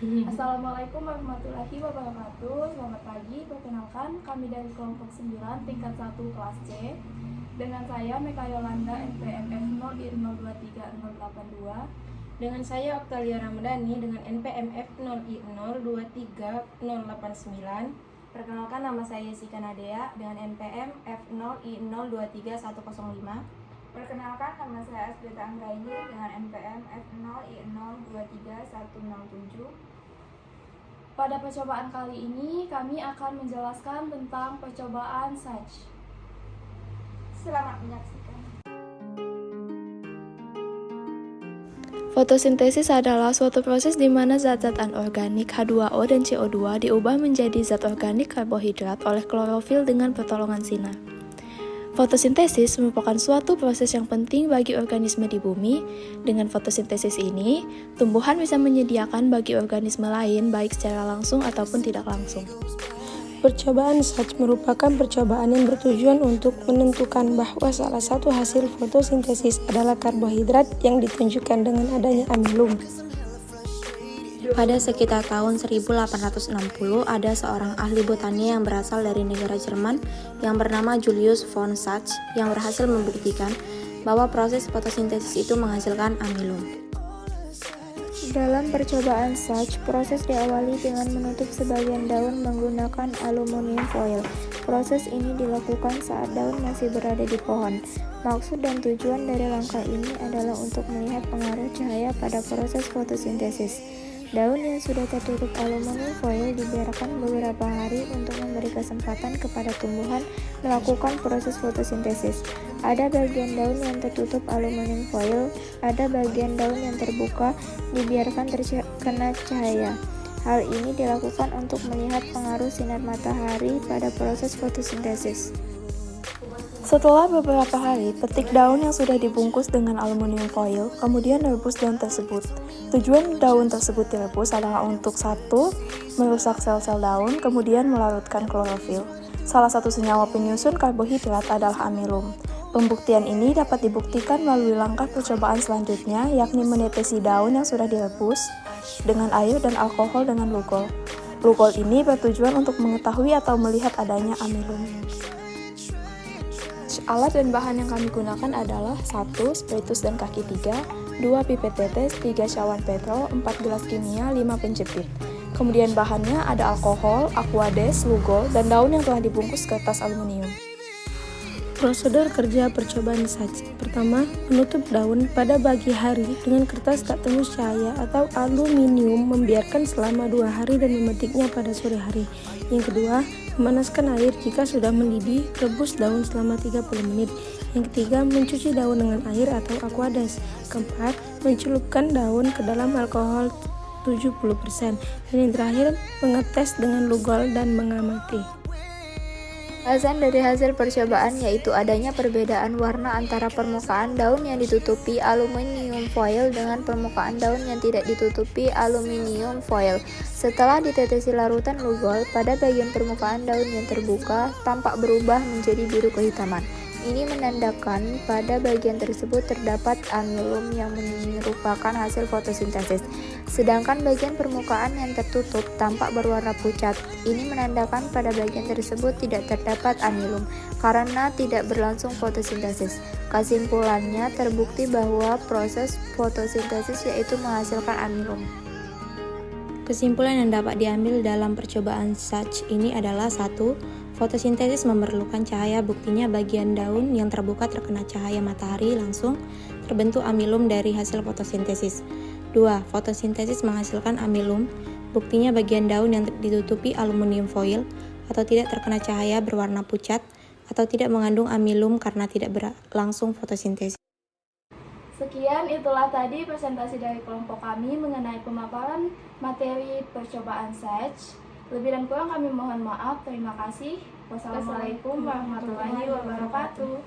Assalamualaikum warahmatullahi wabarakatuh. Selamat pagi, perkenalkan kami dari kelompok 9 tingkat 1 kelas C. Dengan saya Meka Yolanda NPMF 0I023 Dengan saya Oktalia Ramadhani dengan NPMF 0I023 Perkenalkan, nama saya Jessica Nadea dengan NPMF 0I023 Perkenalkan, nama saya Asbeta Anggraini dengan NPMF 0I023 Pada percobaan kali ini kami akan menjelaskan tentang percobaan SACH. Selamat menyaksikan. Fotosintesis adalah suatu proses di mana zat-zat anorganik H2O dan CO2 diubah menjadi zat organik karbohidrat oleh klorofil dengan pertolongan sinar. Fotosintesis merupakan suatu proses yang penting bagi organisme di bumi. Dengan fotosintesis ini, tumbuhan bisa menyediakan bagi organisme lain baik secara langsung ataupun tidak langsung. Percobaan SACH merupakan percobaan yang bertujuan untuk menentukan bahwa salah satu hasil fotosintesis adalah karbohidrat yang ditunjukkan dengan adanya amilum. Pada sekitar tahun 1860, ada seorang ahli botani yang berasal dari negara Jerman yang bernama Julius von Sachs yang berhasil membuktikan bahwa proses fotosintesis itu menghasilkan amilum. Dalam percobaan SACH, proses diawali dengan menutup sebagian daun menggunakan aluminium foil. Proses ini dilakukan saat daun masih berada di pohon. Maksud dan tujuan dari langkah ini adalah untuk melihat pengaruh cahaya pada proses fotosintesis. Daun yang sudah tertutup aluminium foil dibiarkan beberapa hari untuk memberi kesempatan kepada tumbuhan melakukan proses fotosintesis. Ada bagian daun yang tertutup aluminium foil, ada bagian daun yang terbuka, dibiarkan terkena cahaya. Hal ini dilakukan untuk melihat pengaruh sinar matahari pada proses fotosintesis. Setelah beberapa hari, petik daun yang sudah dibungkus dengan aluminium foil, kemudian rebus daun tersebut. Tujuan daun tersebut direbus adalah untuk 1. Merusak sel-sel daun, kemudian melarutkan klorofil. Salah satu senyawa penyusun karbohidrat adalah amilum. Pembuktian ini dapat dibuktikan melalui langkah percobaan selanjutnya, yakni menetesi daun yang sudah direbus dengan air dan alkohol dengan lugol. Lugol ini bertujuan untuk mengetahui atau melihat adanya amilum. Alat dan bahan yang kami gunakan adalah 1. Spiritus dan kaki 3, 2. Pipet tetes, 3. cawan petro, 4. gelas kimia, 5. penjepit. Kemudian bahannya ada alkohol, aquades, lugol, dan daun yang telah dibungkus kertas aluminium. Prosedur kerja percobaan SACH. Pertama, menutup daun pada pagi hari dengan kertas tak tembus cahaya atau aluminium, membiarkan selama 2 hari dan memetiknya pada sore hari. Yang kedua, memanaskan air jika sudah mendidih, rebus daun selama 30 menit. Yang ketiga, mencuci daun dengan air atau aquades. Keempat, mencelupkan daun ke dalam alkohol 70%. Dan yang terakhir, mengetes dengan lugol dan mengamati. Alasan dari hasil percobaan yaitu adanya perbedaan warna antara permukaan daun yang ditutupi aluminium foil dengan permukaan daun yang tidak ditutupi aluminium foil. Setelah ditetesi larutan lugol, pada bagian permukaan daun yang terbuka tampak berubah menjadi biru kehitaman. Ini menandakan pada bagian tersebut terdapat amilum yang merupakan hasil fotosintesis. Sedangkan bagian permukaan yang tertutup tampak berwarna pucat. Ini menandakan pada bagian tersebut tidak terdapat amilum karena tidak berlangsung fotosintesis. Kesimpulannya, terbukti bahwa proses fotosintesis yaitu menghasilkan amilum. Kesimpulan yang dapat diambil dalam percobaan SACH ini adalah 1. Fotosintesis memerlukan cahaya, buktinya bagian daun yang terbuka terkena cahaya matahari langsung, terbentuk amilum dari hasil fotosintesis. 2. Fotosintesis menghasilkan amilum, buktinya bagian daun yang ditutupi aluminium foil atau tidak terkena cahaya berwarna pucat atau tidak mengandung amilum karena tidak berlangsung fotosintesis. Sekian, itulah tadi presentasi dari kelompok kami mengenai pemaparan materi percobaan SACH. Lebih dan kurang kami mohon maaf. Terima kasih. Wassalamualaikum warahmatullahi wabarakatuh.